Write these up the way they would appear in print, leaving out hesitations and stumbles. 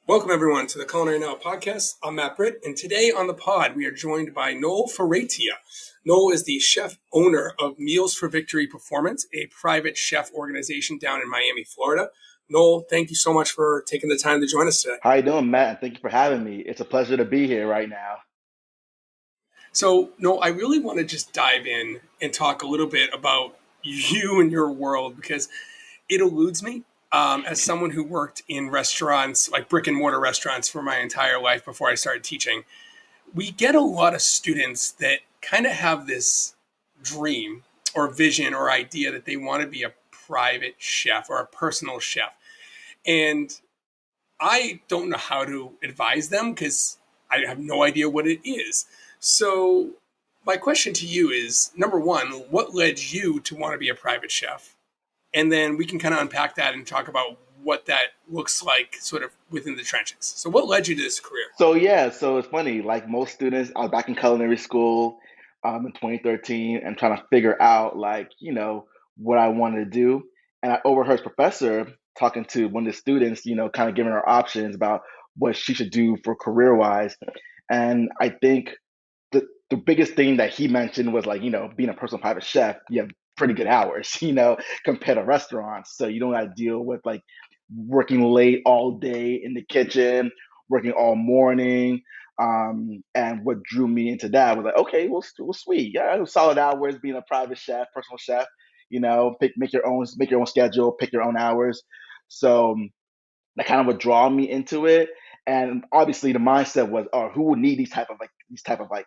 Welcome, everyone, to the Culinary Now podcast. I'm Matt Britt, and today on the pod, we are joined by Nol Foretia. Nol is the chef owner of Meals for Victory Performance, a private chef organization down in Miami, Florida. Nol, thank you so much for taking the time to join us today. How you doing, Matt? And thank you for having me. It's a pleasure to be here right now. So, Nol, I really want to just dive in and talk a little bit about you and your world because it eludes me. As someone who worked in restaurants, like brick and mortar restaurants, for my entire life before I started teaching, we get a lot of students that kind of have this dream or vision or idea that they want to be a private chef or a personal chef. And I don't know how to advise them because I have no idea what it is. So, my question to you is number one, what led you to want to be a private chef? And then we can kind of unpack that and talk about what that looks like sort of within the trenches. So, what led you to this career? So it's funny. Like most students, I was back in culinary school in 2013 and trying to figure out what I wanted to do. And I overheard this professor talking to one of the students, kind of giving her options about what she should do for career wise. And I think the biggest thing that he mentioned was being a personal private chef, you have pretty good hours, compared to restaurants. So you don't have to deal with like working late all day in the kitchen, working all morning. And what drew me into that was like, okay, well, sweet, yeah, solid hours being a private chef, personal chef. Make your own schedule, pick your own hours. So that kind of would draw me into it. And obviously, the mindset was, oh, who would need these type of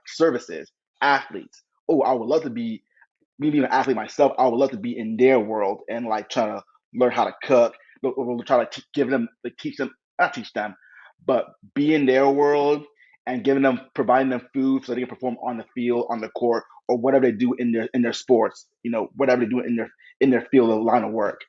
services? Athletes. Oh, I would love to be me being an athlete myself. I would love to be in their world and like trying to learn how to cook, or try to give them, like teach them, not teach them, but be in their world and providing them food so they can perform on the field, on the court, or whatever they do in their sports. Whatever they do in their field of line of work.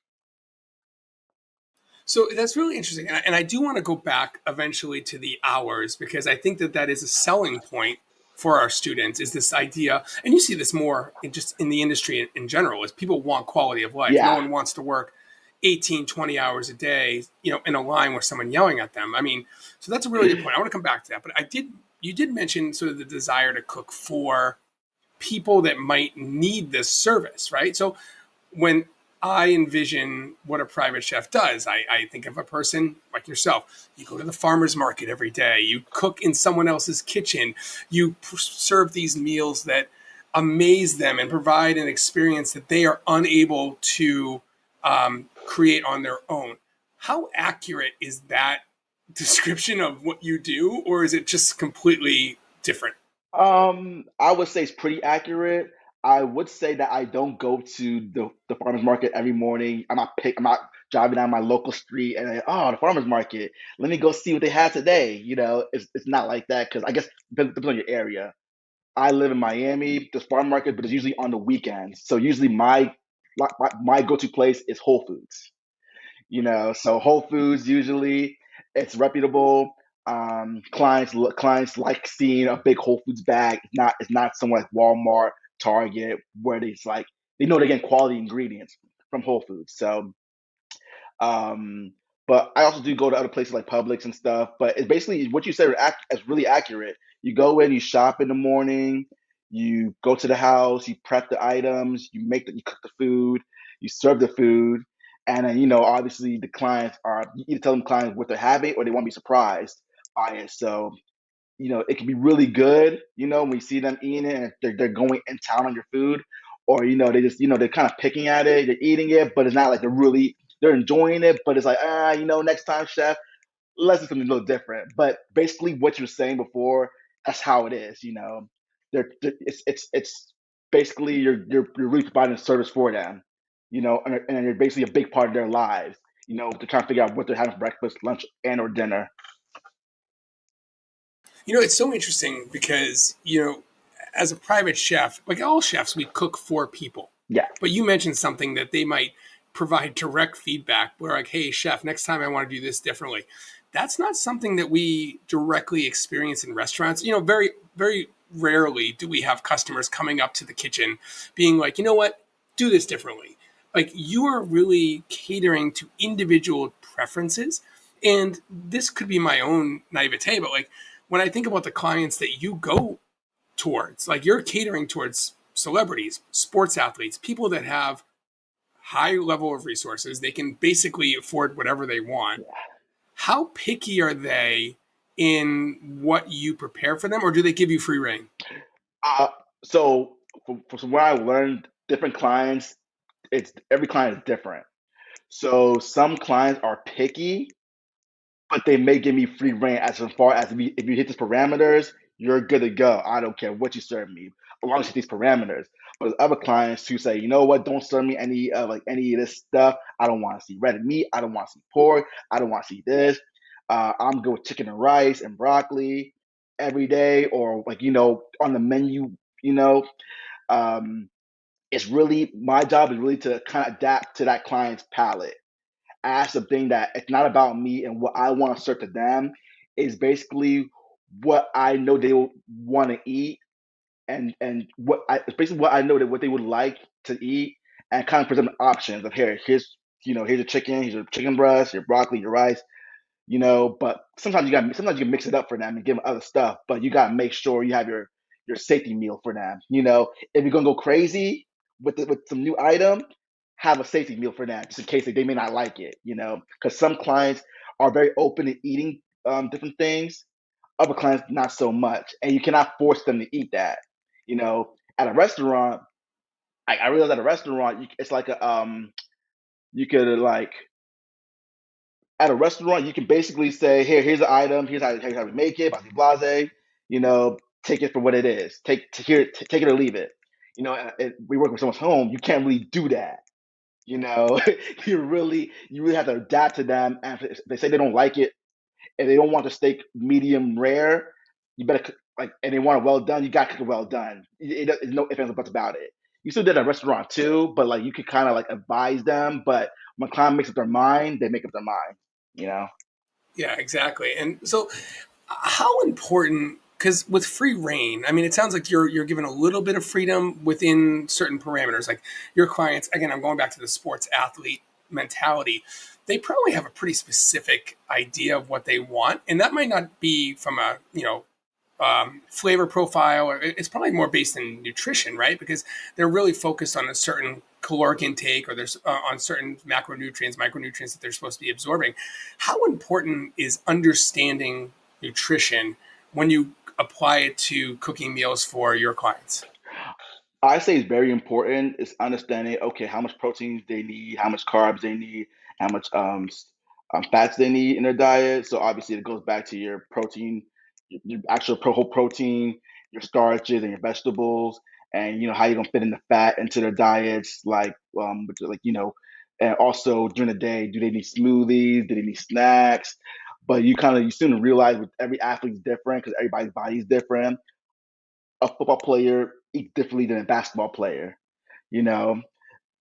So that's really interesting. And I do want to go back eventually to the hours because I think that that is a selling point for our students is this idea. And you see this more in just in the industry in general is people want quality of life. No Yeah. one wants to work 18, 20 hours a day, in a line with someone yelling at them. I mean, so that's a really good point. I want to come back to that. But you did mention sort of the desire to cook for people that might need this service, right? So when I envision what a private chef does, I think of a person like yourself. You go to the farmer's market every day, you cook in someone else's kitchen, you serve these meals that amaze them and provide an experience that they are unable to create on their own. How accurate is that description of what you do, or is it just completely different? I would say it's pretty accurate. I would say that I don't go to the farmers market every morning. I'm not driving down my local street and oh, the farmers market. Let me go see what they had today. It's not like that because I guess depends on your area. I live in Miami. There's farm market, but it's usually on the weekends. So usually my go-to place is Whole Foods. So Whole Foods usually it's reputable. Clients like seeing a big Whole Foods bag. It's not somewhere like Walmart, Target, where it's like they know they're getting quality ingredients from Whole Foods. So, um, but I also do go to other places like Publix and stuff. But it's basically what you said is really accurate. You go in, you shop in the morning, you go to the house, you prep the items, you cook the food, you serve the food, and then obviously the clients are you either tell them clients what they're having or they want to be surprised by it. So it can be really good, when you see them eating it and they're going in town on your food, or they just they're kind of picking at it, they're eating it, but it's not like they're enjoying it, but it's like next time, chef, let's do something a little different. But basically, what you were saying before, that's how it is. It's basically you're really providing a service for them, and you're basically a big part of their lives. To try to figure out what they're having for breakfast, lunch, and or dinner. It's so interesting because, as a private chef, like all chefs, we cook for people. Yeah. But you mentioned something that they might provide direct feedback where, like, hey, chef, next time I want to do this differently. That's not something that we directly experience in restaurants. Very, very rarely do we have customers coming up to the kitchen being like, you know what, do this differently. like you are really catering to individual preferences. And this could be my own naivete, but like when I think about the clients that you go towards, like you're catering towards celebrities, sports athletes, people that have high level of resources. They can basically afford whatever they want. How picky are they in what you prepare for them, or do they give you free reign? Uh, so from where I learned, different clients, it's every client is different. So some clients are picky, but they may give me free reign as far as if you hit these parameters, you're good to go. I don't care what you serve me, as long as you hit these parameters. But there's other clients who say, you know what, don't serve me any of any of this stuff. I don't want to see red meat. I don't want to see pork. I don't want to see this. I'm good with chicken and rice and broccoli every day, or like on the menu. You know, um, it's really my job is really to kind of adapt to that client's palate. Ask something that it's not about me and what I want to serve to them. Is basically what I know they will want to eat, and it's basically what I know that what they would like to eat, and kind of present options of here's your chicken, here's your chicken breast, your broccoli, your rice. But sometimes you can mix it up for them and give them other stuff, but you got to make sure you have your safety meal for them. If you're gonna go crazy with some new item, have a safety meal for them just in case they may not like it. Because some clients are very open to eating different things, other clients not so much, and you cannot force them to eat that. At a restaurant, I realize at a restaurant it's like you could like at a restaurant, you can basically say, here's the item, here's how we make it, blase, you know, take it for what it is. Take it or leave it. We work with someone's home, you can't really do that. You know, you really have to adapt to them. And if they say they don't like it, and they don't want the steak medium rare, you better and they want it well done, you got to cook it well done. There's no ifs and buts about it. You still did at a restaurant too, but like you could kind of like advise them. But when a client makes up their mind, they make up their mind. You know. Yeah, exactly. And so, how important? Because with free reign, I mean, it sounds like you're given a little bit of freedom within certain parameters. Like your clients, again, I'm going back to the sports athlete mentality. They probably have a pretty specific idea of what they want, and that might not be from a flavor profile. Or it's probably more based in nutrition, right? Because they're really focused on a certain caloric intake, or there's on certain macronutrients, micronutrients that they're supposed to be absorbing. How important is understanding nutrition when you apply it to cooking meals for your clients? I say it's very important is understanding, okay, how much protein they need, how much carbs they need, how much fats they need in their diet. So obviously it goes back to your protein, your actual whole protein, your starches and your vegetables, and how you're gonna fit in the fat into their diets, and also during the day, do they need smoothies? Do they need snacks? But you soon realize with every athlete's different because everybody's body is different. A football player eats differently than a basketball player, you know.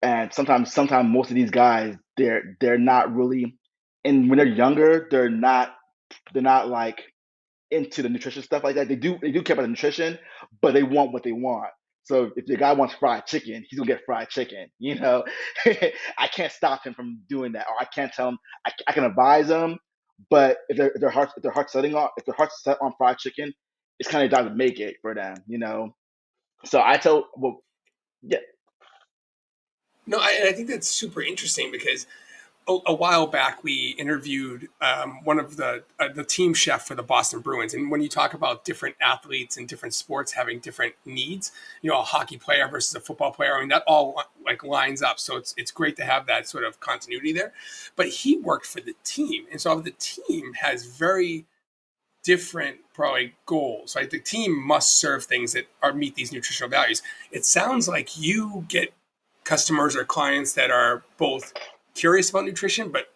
And sometimes most of these guys, they're not really, and when they're younger, they're not like into the nutrition stuff like that. They do care about the nutrition, but they want what they want. So if the guy wants fried chicken, he's gonna get fried chicken. I can't stop him from doing that, or I can't tell him. I can advise him, but if their heart's set on fried chicken, it's kind of time to make it for them. So I tell well, yeah. No, I think that's super interesting because a while back we interviewed one of the team chef for the Boston Bruins, and when you talk about different athletes and different sports having different needs, a hockey player versus a football player, I mean that all like lines up. So it's great to have that sort of continuity there. But he worked for the team, and so the team has very different probably goals. Right, the team must serve things that are meet these nutritional values. It sounds like you get customers or clients that are both curious about nutrition, but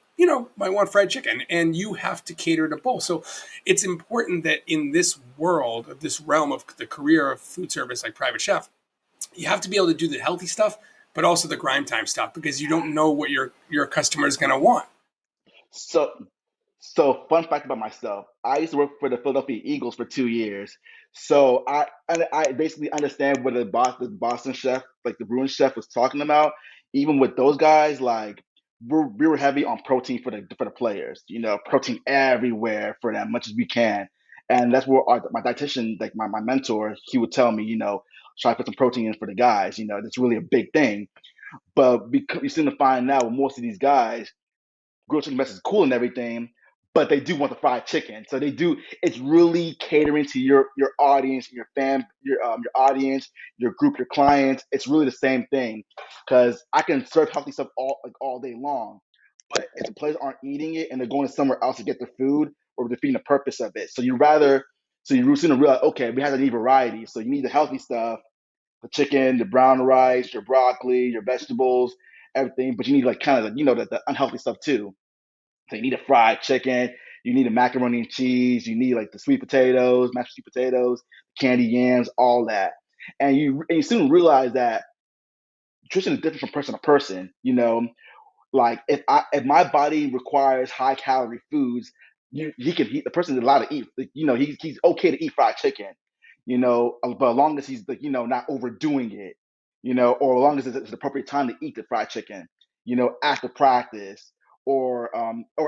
might want fried chicken, and you have to cater to both. So it's important that in this world, of this realm of the career of food service, like private chef, you have to be able to do the healthy stuff, but also the grind time stuff, because you don't know what your customer is going to want. So So, fun fact about myself: I used to work for the Philadelphia Eagles for 2 years. So I basically understand what the Boston chef, like the Bruins chef, was talking about. even with those guys, like we were heavy on protein for the players. You know, protein everywhere for them, much as we can. And that's where my dietitian, like my mentor, he would tell me, you know, try to put some protein in for the guys. You know, that's really a big thing. But because you seem to find now with most of these guys, grilled chicken breast is cool and everything, but they do want the fried chicken. So they do. It's really catering to your audience, your fan, your audience, your group, your clients. It's really the same thing because I can serve healthy stuff all day long, but if the players aren't eating it and they're going somewhere else to get their food or defeating the purpose of it, so you soon to realize, okay, we have to need variety. So you need the healthy stuff, the chicken, the brown rice, your broccoli, your vegetables, everything. But you need like kind of the unhealthy stuff too. So you need a fried chicken, you need a macaroni and cheese, you need like the sweet potatoes, mashed sweet potatoes, candy yams, all that. And you soon realize that nutrition is different from person to person. You know, like if my body requires high calorie foods, he can the person is allowed to eat. Like, you know, he's okay to eat fried chicken. You know, but as long as he's like, you know, not overdoing it. You know, or as long as it's the appropriate time to eat the fried chicken. You know, after practice or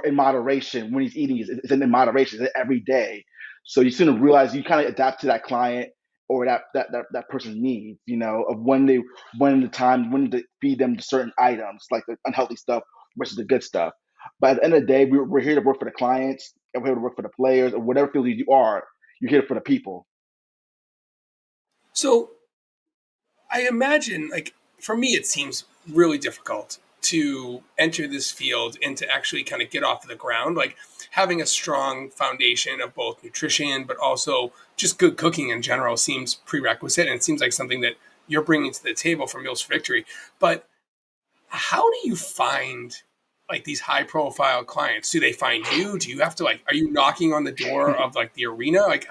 in moderation when he's eating. It's in moderation. It's every day. So you soon realize you kind of adapt to that client or that person's needs. You know, of when to feed them certain items, like the unhealthy stuff versus the good stuff. But at the end of the day, we're here to work for the clients, and we're here to work for the players, or whatever field you are. You're here for the people. So I imagine, like, for me, it seems really difficult to enter this field and to actually kind of get off of the ground. Like, having a strong foundation of both nutrition, but also just good cooking in general seems prerequisite. And it seems like something that you're bringing to the table for Meals for Victory. But how do you find like these high profile clients? Do they find you? Do you have to like, are you knocking on the door of like the arena? Like,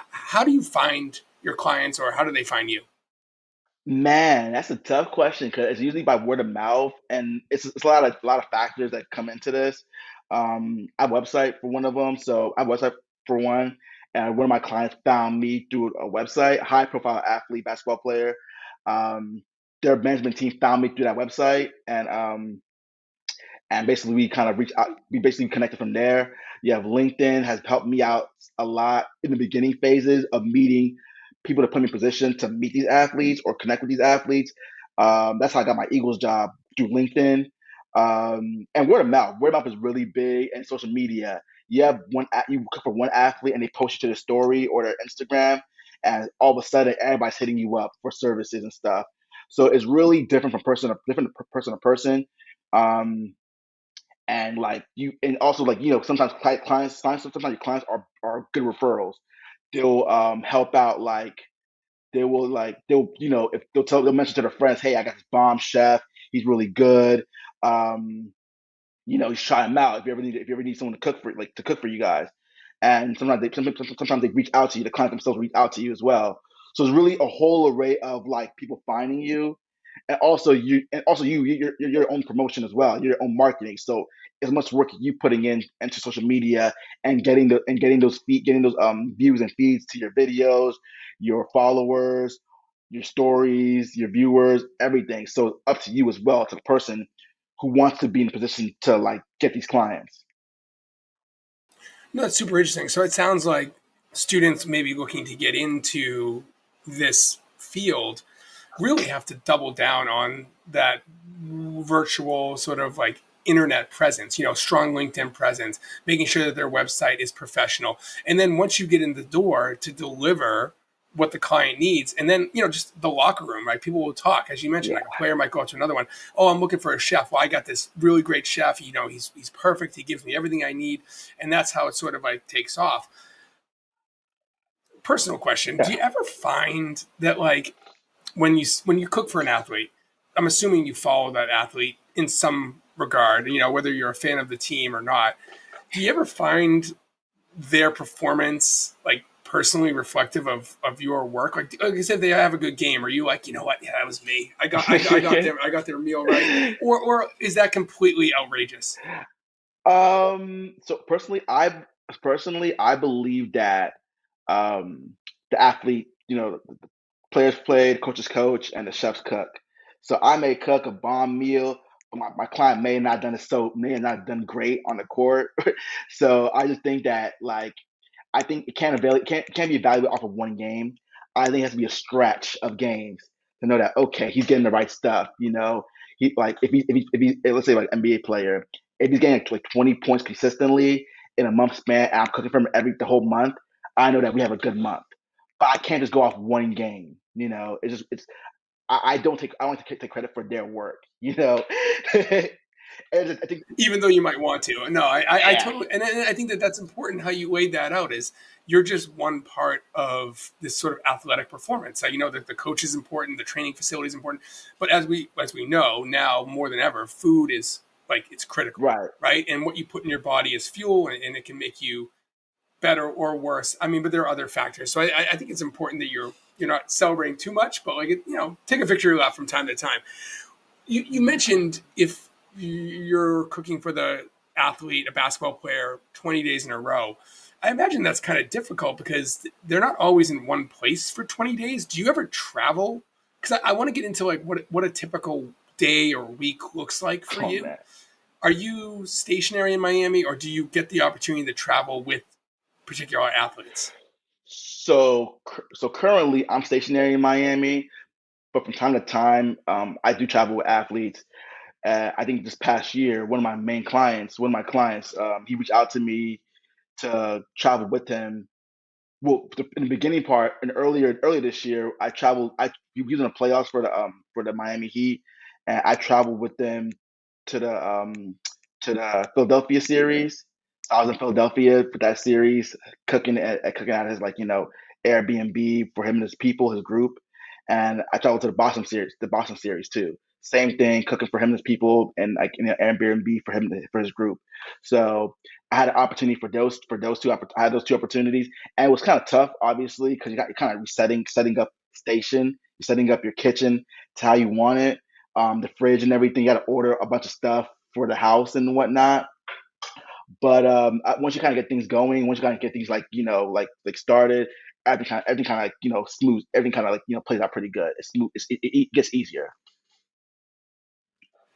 how do you find your clients or how do they find you? Man, that's a tough question because it's usually by word of mouth, and it's a lot of factors that come into this. I have a website for one of them, so I have a website for one, and one of my clients found me through a website, high profile athlete, basketball player. Um, their management team found me through that website, and basically we kind of reach out. We basically connected from there. You have LinkedIn has helped me out a lot in the beginning phases of meeting people to put me in position to meet these athletes or connect with these athletes. That's how I got my Eagles job through LinkedIn. And word of mouth. Word of mouth is really big, and social media. You have you cook for one athlete and they post you to the story or their Instagram, and all of a sudden everybody's hitting you up for services and stuff. So it's really different person to person. Um, and like you and also like sometimes clients sometimes your clients are good referrals. They'll help out, like they'll if they'll mention to their friends, hey, I got this bomb chef, he's really good. um you try them out if you ever need someone to cook for, like, to cook for you guys. And sometimes they reach out to you, the client themselves reach out to you as well. So it's really a whole array of like people finding you, and also you're your own promotion as well, you're your own marketing. So as much work you putting in into social media and getting those views and feeds to your videos, your followers, your stories, your viewers, everything. So up to you as well, to the person who wants to be in a position to like get these clients. No, that's super interesting. So it sounds like students maybe looking to get into this field really have to double down on that virtual sort of like internet presence, strong LinkedIn presence, making sure that their website is professional. And then once you get in the door to deliver what the client needs, and then, just the locker room, right? People will talk, as you mentioned, Yeah, like a player might go out to another one. Oh, I'm looking for a chef. Well, I got this really great chef. He's perfect. He gives me everything I need. And that's how it sort of like takes off. Personal question. Do yeah, you ever find that like when you cook for an athlete, I'm assuming you follow that athlete in some regard, whether you're a fan of the team or not. Do you ever find their performance like personally reflective of your work? Like I said, they have a good game. Are you like, you know what? Yeah, that was me. I got their meal right. Or is that completely outrageous? so personally I believe that the athlete, players played, coaches coach, and the chefs cook. So I may cook a bomb meal, but my client may have not done great on the court. So I just think that like I think it can't be evaluated off of one game. I think it has to be a stretch of games to know that okay, he's getting the right stuff. You know, he like if he let's say like NBA player, if he's getting like 20 points consistently in a month span, and I'm cooking for him the whole month, I know that we have a good month. But I can't just go off one game. You know, I don't take credit for their work. You know, I think Even though you might want to. No, I yeah, totally, and I think that that's important how you laid that out is you're just one part of this sort of athletic performance. You know that the coach is important, the training facility is important, but as we know now more than ever, food is like it's critical, right. right? And what you put in your body is fuel, and it can make you better or worse. I mean, but there are other factors. So I think it's important that you're not celebrating too much, but like take a victory lap from time to time. You mentioned if you're cooking for the athlete, a basketball player, 20 days in a row. I imagine that's kind of difficult because they're not always in one place for 20 days. Do you ever travel? Because I want to get into like what a typical day or week looks like for Oh you. man. Are you stationary in Miami, or do you get the opportunity to travel with particular athletes? So currently I'm stationary in Miami, but from time to time, I do travel with athletes. I think this past year, one of my clients, he reached out to me to travel with him. Well, in the beginning part, and earlier this year, I traveled. We was in the playoffs for the Miami Heat, and I traveled with them to to the Philadelphia series. So I was in Philadelphia for that series, cooking at his Airbnb for him and his people, his group, and I traveled to the Boston series too. Same thing, cooking for him and his people, and like in an Airbnb for his group. So I had an opportunity I had those two opportunities, and it was kind of tough, obviously, because you're kind of setting up station, you're setting up your kitchen to how you want it, the fridge and everything. You got to order a bunch of stuff for the house and whatnot. But once you kind of get things going, once you kind of get things like started, everything kind of like smooth. Everything kind of like plays out pretty good. It's smooth. It gets easier.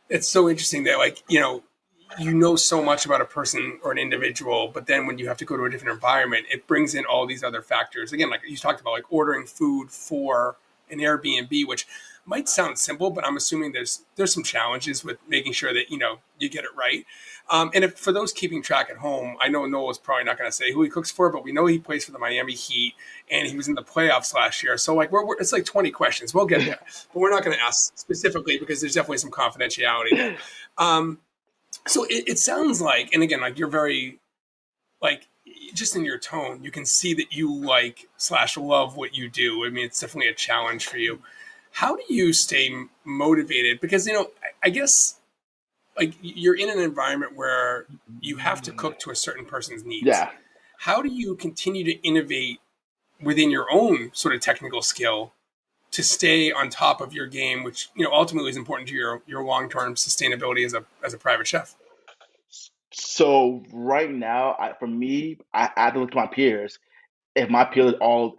It's so interesting that you know so much about a person or an individual, but then when you have to go to a different environment, it brings in all these other factors. Again, like you talked about, like ordering food for an Airbnb, which might sound simple, but I'm assuming there's some challenges with making sure that you get it right. And if for those keeping track at home, I know Noel is probably not going to say who he cooks for, but we know he plays for the Miami Heat, and he was in the playoffs last year. So like it's like 20 questions. We'll get there, but we're not going to ask specifically because there's definitely some confidentiality there. Um, so it sounds like, and again, like you're very like just in your tone, you can see that you like slash love what you do. I mean, it's definitely a challenge for you. How do you stay motivated? Because I guess like you're in an environment where you have to cook to a certain person's needs. Yeah. How do you continue to innovate within your own sort of technical skill to stay on top of your game, which ultimately is important to your long term sustainability as a private chef? So right now, for me, I have to look to my peers. If my peers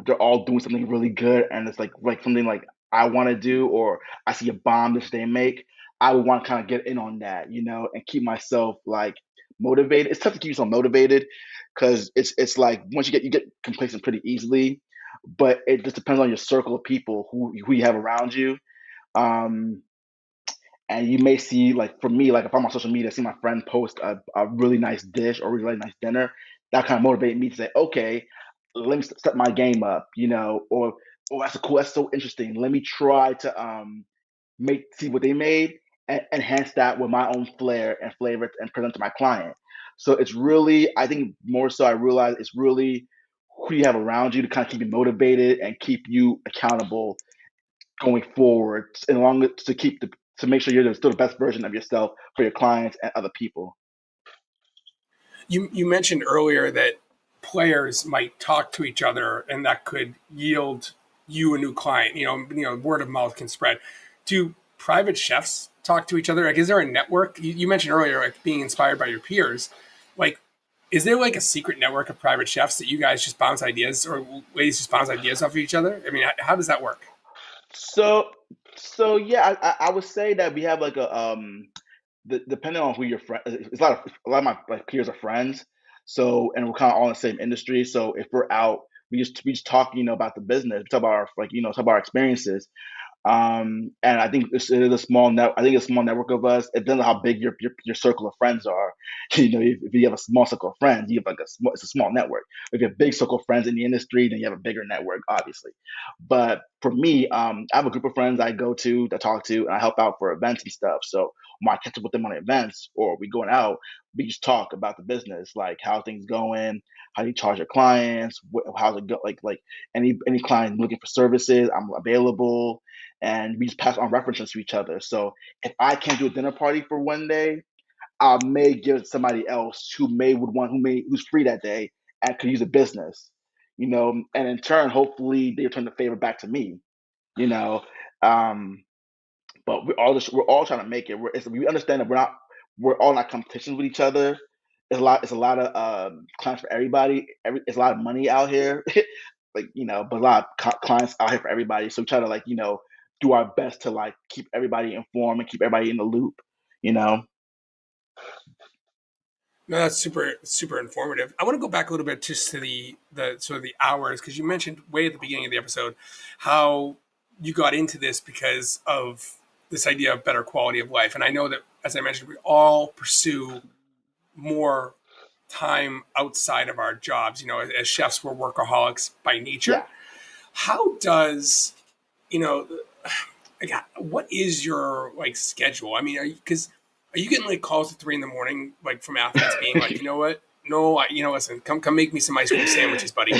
they're all doing something really good, and it's like something like I want to do, or I see a bomb that they make, I would want to kind of get in on that, and keep myself like motivated. It's tough to keep yourself motivated because it's like once you get complacent pretty easily, but it just depends on your circle of people who you have around you. Um, and you may see like for me, like if I'm on social media, see my friend post a really nice dish or really nice dinner, that kind of motivated me to say, okay, let me step my game up, or that's so interesting. Let me try to make see what they made and enhance that with my own flair and flavor and present to my client. So it's really, I think more so I realize it's really who you have around you to kind of keep you motivated and keep you accountable going forward, and along to to make sure you're still the best version of yourself for your clients and other people. You mentioned earlier that players might talk to each other, and that could yield you a new client. Word of mouth can spread. Do private chefs talk to each other? Like, is there a network? You mentioned earlier, like being inspired by your peers. Like, is there like a secret network of private chefs that you guys just bounce ideas or ladies just bounce ideas off of each other? I mean, how does that work? So So yeah, I would say that we have like depending on who your friend, it's a lot of my like peers are friends. So and we're kind of all in the same industry. So if we're out, we just talk, about the business, we talk about our like talk about our experiences. And I think it is a small net. I think it's a small network of us. It depends on how big your circle of friends are. If you have a small circle of friends, you have like it's a small network. If you have a big circle of friends in the industry, then you have a bigger network, obviously. But for me, I have a group of friends I go to, that talk to, and I help out for events and stuff. So when I catch up with them on events or we going out, we just talk about the business, like how things going, how you charge your clients, how's it go, like any client looking for services, I'm available, and we just pass on references to each other. So if I can't do a dinner party for one day, I may give somebody else who's free that day and could use a business, and in turn, hopefully they return the favor back to me, you know. Um, but we're all trying to make it. We understand that we're all not competitions with each other. It's a lot of clients for everybody. It's a lot of money out here, like but a lot of clients out here for everybody. So we try to like do our best to like keep everybody informed and keep everybody in the loop. You know. No, that's super informative. I want to go back a little bit just to the sort of the hours, because you mentioned way at the beginning of the episode how you got into this because of this idea of better quality of life. And I know that, as I mentioned, we all pursue more time outside of our jobs. As chefs, we're workaholics by nature. Yeah. How does, you know like, what is your like schedule? I mean, are you getting like calls at 3 in the morning, like from athletes being like, you know what? No, listen, come make me some ice cream sandwiches, buddy.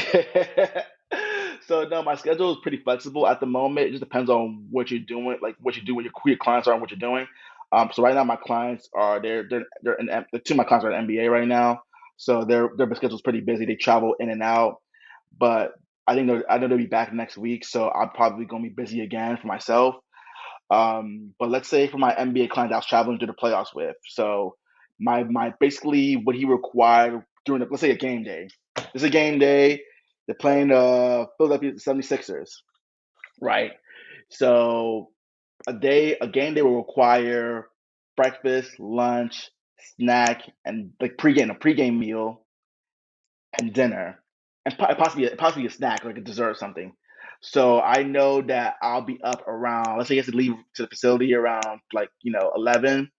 So no, my schedule is pretty flexible at the moment. It just depends on what you're doing, like what you do, who your clients are, and what you're doing. So right now my clients are they're in the two of my clients are in NBA right now, so their schedule is pretty busy. They travel in and out, but I know they'll be back next week, so I'm probably gonna be busy again for myself. But let's say for my NBA client I was traveling through the playoffs with, so my basically what he required during let's say a game day. This is a game day. They're playing Philadelphia 76ers, right? So a game day will require breakfast, lunch, snack, and like a pregame meal, and dinner, and possibly a snack like a dessert or something. So I know that I'll be up around. Let's say you have to leave to the facility around like 11,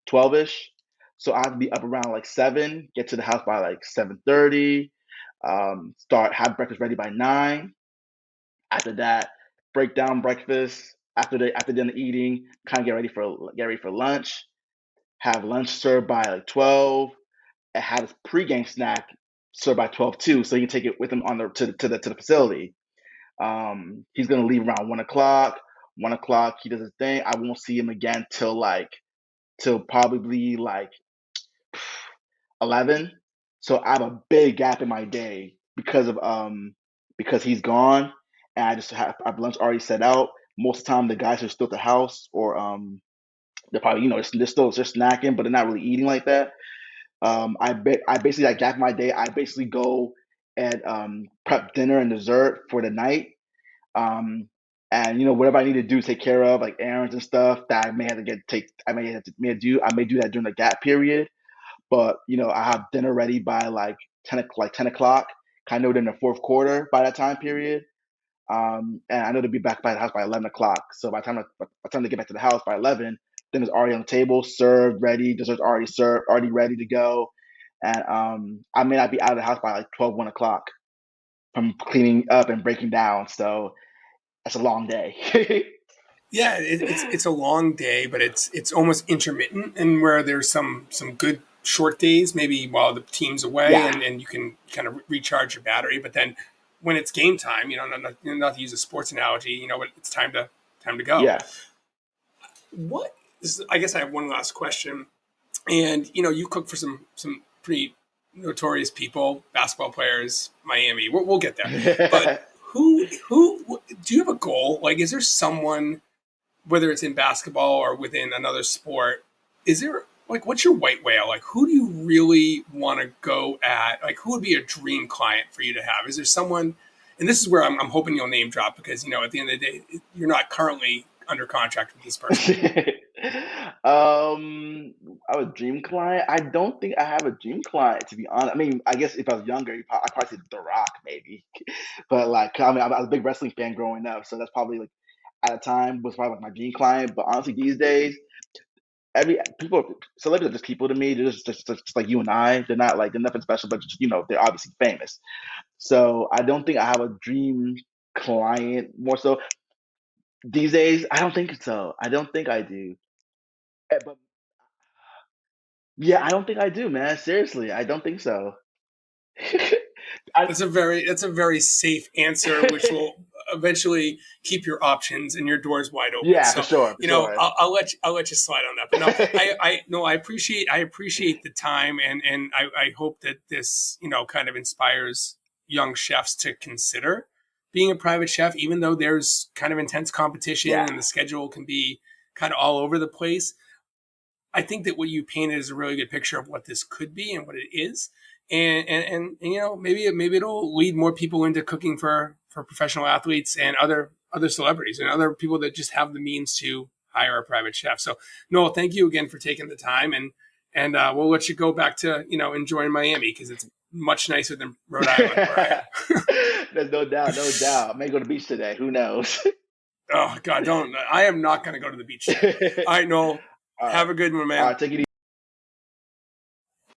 12ish. So I have to be up around like 7, get to the house by like 7:30. Start have breakfast ready by 9. After that, break down breakfast. After dinner eating, kind of get ready for lunch. Have lunch served by like 12, and have his pregame snack served by 12 too, so he can take it with him on the to the facility. He's gonna leave around 1 o'clock. 1 o'clock, he does his thing. I won't see him again till probably like 11. So I have a big gap in my day because he's gone, and I have lunch already set out. Most of the time, the guys are still at the house, or they're probably they're snacking, but they're not really eating like that. I basically like gap my day. I basically go and prep dinner and dessert for the night. Um, and whatever I need to do, take care of like errands and stuff that I may do that during the gap period. But I have dinner ready by like 10 o'clock. Kind of in the fourth quarter by that time period. And I know to be back by the house by 11 o'clock. So by the time they get back to the house by 11, dinner's already on the table, served, ready. Dessert's already served, already ready to go. And I may not be out of the house by like 12, 1 o'clock from cleaning up and breaking down. So that's a long day. Yeah, it's a long day, but it's almost intermittent, and where there's some good short days, maybe while the team's away, Yeah, and you can kind of recharge your battery. But then when it's game time, not to use a sports analogy, but it's time to go. yeah. I guess I have one last question. And you cook for some pretty notorious people, basketball players, Miami. We'll get there. But who do you have a goal? Like, is there someone, whether it's in basketball or within another sport, is there like, what's your white whale? Like, who do you really want to go at? Like, who would be a dream client for you to have? Is there someone? And this is where I'm hoping you'll name drop, because at the end of the day, you're not currently under contract with this person? I have a dream client. I don't think I have a dream client, to be honest. I mean, I guess if I was younger, I'd probably say The Rock, maybe. But like, I mean, I was a big wrestling fan growing up, so that's probably like at a time was probably like my dream client. But honestly, these days, every people, celebrities are just people to me. They're just like you and I. They're not like they're nothing special, but just they're obviously famous. So I don't think I have a dream client more so these days. I don't think so. I don't think I do. But yeah, I don't think I do, man. Seriously, I don't think so. I, That's a very safe answer, which will eventually keep your options and your doors wide open. yeah, for So, sure, for sure. I'll let you slide on that. But no, I appreciate the time, and I hope that this kind of inspires young chefs to consider being a private chef, even though there's kind of intense competition Yeah. and the schedule can be kind of all over the place. I think that what you painted is a really good picture of what this could be and what it is. And maybe it'll lead more people into cooking for professional athletes and other celebrities and other people that just have the means to hire a private chef. So Noel, thank you again for taking the time, and we'll let you go back to enjoying Miami because it's much nicer than Rhode Island where I am. There's no doubt, no doubt. I may go to the beach today. Who knows? Oh God, don't! I am not going to go to the beach today. All right, Noel, All right. have a good one, All man. right. Take it easy.